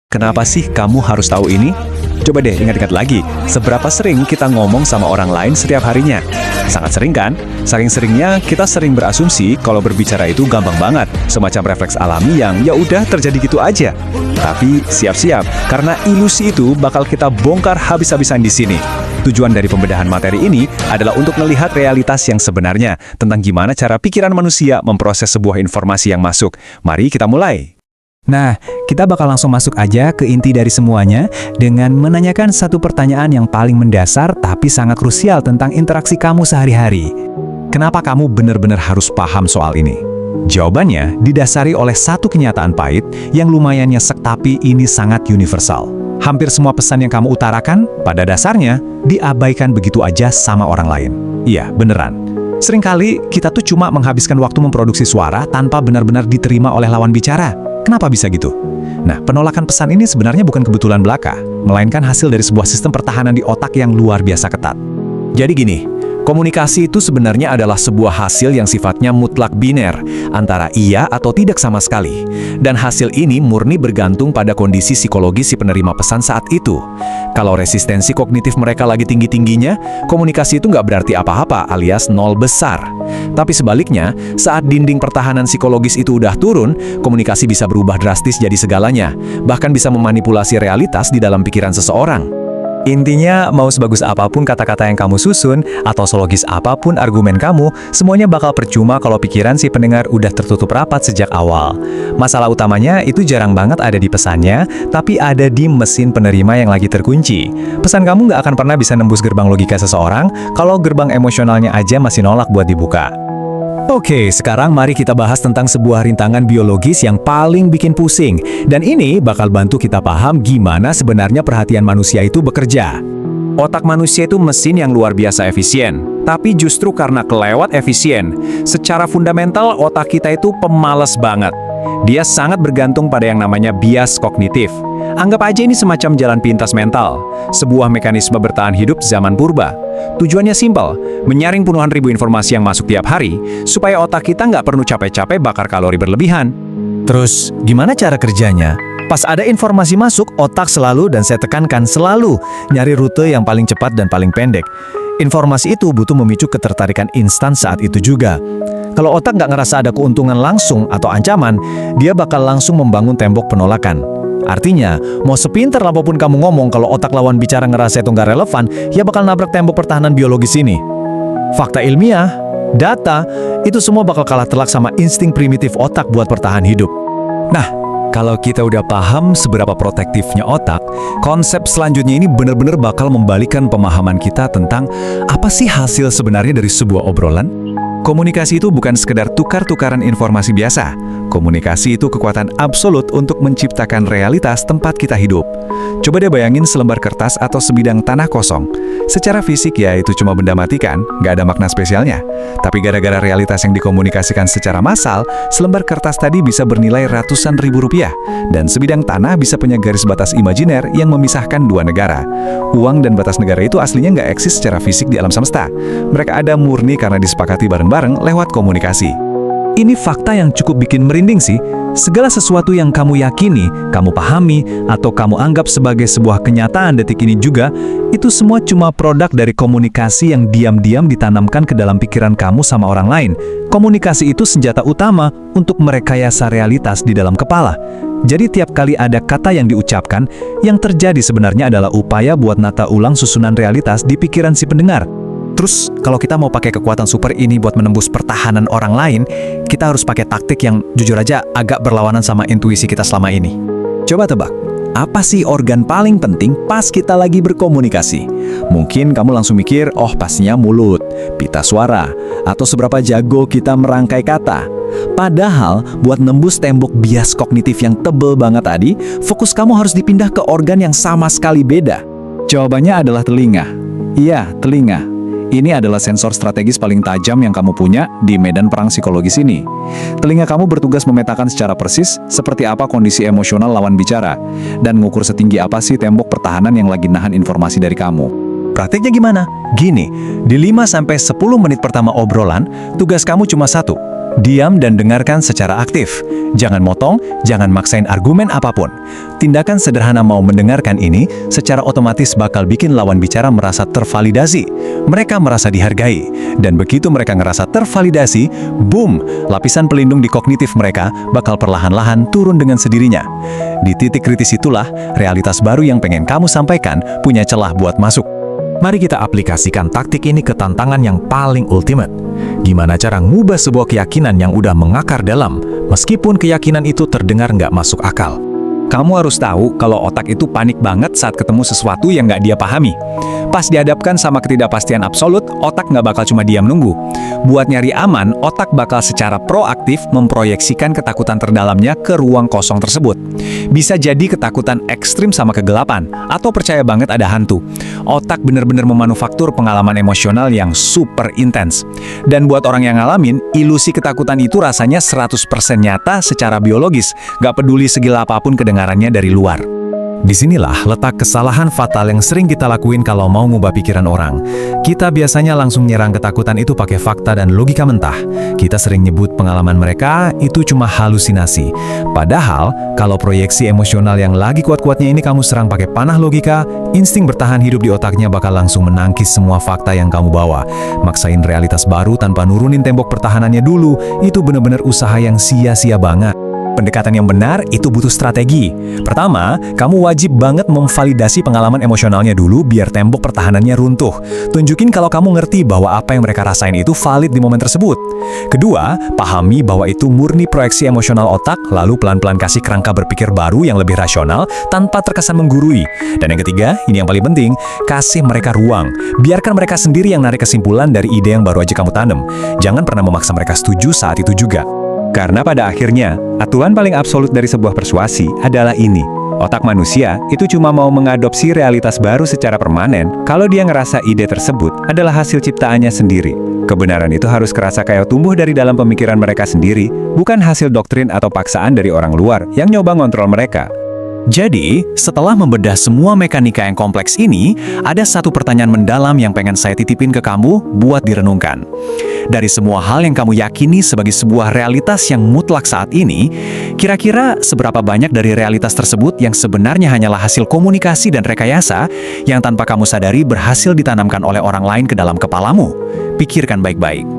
Kenapa sih kamu harus tahu ini? Coba deh ingat-ingat lagi, seberapa sering kita ngomong sama orang lain setiap harinya? Sangat sering kan? Saking seringnya, kita sering berasumsi kalau berbicara itu gampang banget, semacam refleks alami yang ya udah terjadi gitu aja. Tapi siap-siap, karena ilusi itu bakal kita bongkar habis-habisan di sini. Tujuan dari pembedahan materi ini adalah untuk melihat realitas yang sebenarnya tentang gimana cara pikiran manusia memproses sebuah informasi yang masuk. Mari kita mulai. Nah, kita bakal langsung masuk aja ke inti dari semuanya dengan menanyakan satu pertanyaan yang paling mendasar tapi sangat krusial tentang interaksi kamu sehari-hari. Kenapa kamu benar-benar harus paham soal ini? Jawabannya didasari oleh satu kenyataan pahit yang lumayan nyesek tapi ini sangat universal. Hampir semua pesan yang kamu utarakan, pada dasarnya diabaikan begitu aja sama orang lain. Iya, beneran. Seringkali kita tuh cuma menghabiskan waktu memproduksi suara tanpa benar-benar diterima oleh lawan bicara. Kenapa bisa gitu? Nah, penolakan pesan ini sebenarnya bukan kebetulan belaka, melainkan hasil dari sebuah sistem pertahanan di otak yang luar biasa ketat. Jadi gini, komunikasi itu sebenarnya adalah sebuah hasil yang sifatnya mutlak biner, antara iya atau tidak sama sekali. Dan hasil ini murni bergantung pada kondisi psikologis si penerima pesan saat itu. Kalau resistensi kognitif mereka lagi tinggi-tingginya, komunikasi itu nggak berarti apa-apa alias nol besar. Tapi sebaliknya, saat dinding pertahanan psikologis itu udah turun, komunikasi bisa berubah drastis jadi segalanya, bahkan bisa memanipulasi realitas di dalam pikiran seseorang. Intinya, mau sebagus apapun kata-kata yang kamu susun, atau selogis apapun argumen kamu, semuanya bakal percuma kalau pikiran si pendengar udah tertutup rapat sejak awal. Masalah utamanya itu jarang banget ada di pesannya, tapi ada di mesin penerima yang lagi terkunci. Pesan kamu nggak akan pernah bisa nembus gerbang logika seseorang, kalau gerbang emosionalnya aja masih nolak buat dibuka. Oke, sekarang mari kita bahas tentang sebuah rintangan biologis yang paling bikin pusing. Dan ini bakal bantu kita paham gimana sebenarnya perhatian manusia itu bekerja. Otak manusia itu mesin yang luar biasa efisien. Tapi justru karena kelewat efisien, secara fundamental otak kita itu pemalas banget. Dia sangat bergantung pada yang namanya bias kognitif. Anggap aja ini semacam jalan pintas mental, sebuah mekanisme bertahan hidup zaman purba. Tujuannya simpel, menyaring puluhan ribu informasi yang masuk tiap hari, supaya otak kita nggak perlu capek-capek bakar kalori berlebihan. Terus, gimana cara kerjanya? Pas ada informasi masuk, otak selalu, dan saya tekankan selalu, nyari rute yang paling cepat dan paling pendek. Informasi itu butuh memicu ketertarikan instan saat itu juga. Kalau otak nggak ngerasa ada keuntungan langsung atau ancaman, dia bakal langsung membangun tembok penolakan. Artinya, mau sepintar apapun kamu ngomong, kalau otak lawan bicara ngerasa itu nggak relevan, ya bakal nabrak tembok pertahanan biologis ini. Fakta ilmiah, data, itu semua bakal kalah telak sama insting primitif otak buat bertahan hidup. Nah, kalau kita udah paham seberapa protektifnya otak, konsep selanjutnya ini benar-benar bakal membalikan pemahaman kita tentang apa sih hasil sebenarnya dari sebuah obrolan. Komunikasi itu bukan sekedar tukar-tukaran informasi biasa. Komunikasi itu kekuatan absolut untuk menciptakan realitas tempat kita hidup. Coba deh bayangin selembar kertas atau sebidang tanah kosong. Secara fisik ya itu cuma benda mati kan, nggak ada makna spesialnya. Tapi gara-gara realitas yang dikomunikasikan secara massal, selembar kertas tadi bisa bernilai ratusan ribu rupiah. Dan sebidang tanah bisa punya garis batas imajiner yang memisahkan dua negara. Uang dan batas negara itu aslinya nggak eksis secara fisik di alam semesta. Mereka ada murni karena disepakati bareng-bareng lewat komunikasi. Ini fakta yang cukup bikin merinding sih. Segala sesuatu yang kamu yakini, kamu pahami, atau kamu anggap sebagai sebuah kenyataan detik ini juga, itu semua cuma produk dari komunikasi yang diam-diam ditanamkan ke dalam pikiran kamu sama orang lain. Komunikasi itu senjata utama untuk merekayasa realitas di dalam kepala. Jadi tiap kali ada kata yang diucapkan, yang terjadi sebenarnya adalah upaya buat nata ulang susunan realitas di pikiran si pendengar. Terus, kalau kita mau pakai kekuatan super ini buat menembus pertahanan orang lain, kita harus pakai taktik yang jujur aja agak berlawanan sama intuisi kita selama ini. Coba tebak, apa sih organ paling penting pas kita lagi berkomunikasi? Mungkin kamu langsung mikir, oh pastinya mulut, pita suara, atau seberapa jago kita merangkai kata. Padahal, buat nembus tembok bias kognitif yang tebel banget tadi, fokus kamu harus dipindah ke organ yang sama sekali beda. Jawabannya adalah telinga. Iya, telinga. Ini adalah sensor strategis paling tajam yang kamu punya di medan perang psikologis ini. Telinga kamu bertugas memetakan secara persis seperti apa kondisi emosional lawan bicara, dan mengukur setinggi apa sih tembok pertahanan yang lagi nahan informasi dari kamu. Praktiknya gimana? Gini, di 5-10 menit pertama obrolan, tugas kamu cuma satu. Diam dan dengarkan secara aktif. Jangan motong, jangan maksain argumen apapun. Tindakan sederhana mau mendengarkan ini secara otomatis bakal bikin lawan bicara merasa tervalidasi. Mereka merasa dihargai. Dan begitu mereka ngerasa tervalidasi, boom, lapisan pelindung di kognitif mereka bakal perlahan-lahan turun dengan sendirinya. Di titik kritis itulah, realitas baru yang pengen kamu sampaikan punya celah buat masuk. Mari kita aplikasikan taktik ini ke tantangan yang paling ultimate. Gimana cara ngubah sebuah keyakinan yang udah mengakar dalam, meskipun keyakinan itu terdengar nggak masuk akal. Kamu harus tahu kalau otak itu panik banget saat ketemu sesuatu yang nggak dia pahami. Pas dihadapkan sama ketidakpastian absolut, otak nggak bakal cuma diam nunggu. Buat nyari aman, otak bakal secara proaktif memproyeksikan ketakutan terdalamnya ke ruang kosong tersebut. Bisa jadi ketakutan ekstrim sama kegelapan, atau percaya banget ada hantu. Otak bener-bener memanufaktur pengalaman emosional yang super intens. Dan buat orang yang ngalamin, ilusi ketakutan itu rasanya 100% nyata secara biologis, nggak peduli segila apapun kedengarannya dari luar. Disinilah letak kesalahan fatal yang sering kita lakuin kalau mau ngubah pikiran orang. Kita biasanya langsung nyerang ketakutan itu pakai fakta dan logika mentah. Kita sering nyebut pengalaman mereka itu cuma halusinasi. Padahal, kalau proyeksi emosional yang lagi kuat-kuatnya ini kamu serang pakai panah logika, insting bertahan hidup di otaknya bakal langsung menangkis semua fakta yang kamu bawa. Maksain realitas baru tanpa nurunin tembok pertahanannya dulu, itu bener-bener usaha yang sia-sia banget. Pendekatan yang benar itu butuh strategi. Pertama, kamu wajib banget memvalidasi pengalaman emosionalnya dulu biar tembok pertahanannya runtuh. Tunjukin kalau kamu ngerti bahwa apa yang mereka rasain itu valid di momen tersebut. Kedua, pahami bahwa itu murni proyeksi emosional otak, lalu pelan-pelan kasih kerangka berpikir baru yang lebih rasional tanpa terkesan menggurui. Dan yang ketiga, ini yang paling penting, kasih mereka ruang. Biarkan mereka sendiri yang narik kesimpulan dari ide yang baru aja kamu tanam. Jangan pernah memaksa mereka setuju saat itu juga. Karena pada akhirnya, aturan paling absolut dari sebuah persuasi adalah ini. Otak manusia itu cuma mau mengadopsi realitas baru secara permanen kalau dia ngerasa ide tersebut adalah hasil ciptaannya sendiri. Kebenaran itu harus kerasa kayak tumbuh dari dalam pemikiran mereka sendiri, bukan hasil doktrin atau paksaan dari orang luar yang nyoba ngontrol mereka. Jadi, setelah membedah semua mekanika yang kompleks ini, ada satu pertanyaan mendalam yang pengen saya titipin ke kamu buat direnungkan. Dari semua hal yang kamu yakini sebagai sebuah realitas yang mutlak saat ini, kira-kira seberapa banyak dari realitas tersebut yang sebenarnya hanyalah hasil komunikasi dan rekayasa yang tanpa kamu sadari berhasil ditanamkan oleh orang lain ke dalam kepalamu? Pikirkan baik-baik.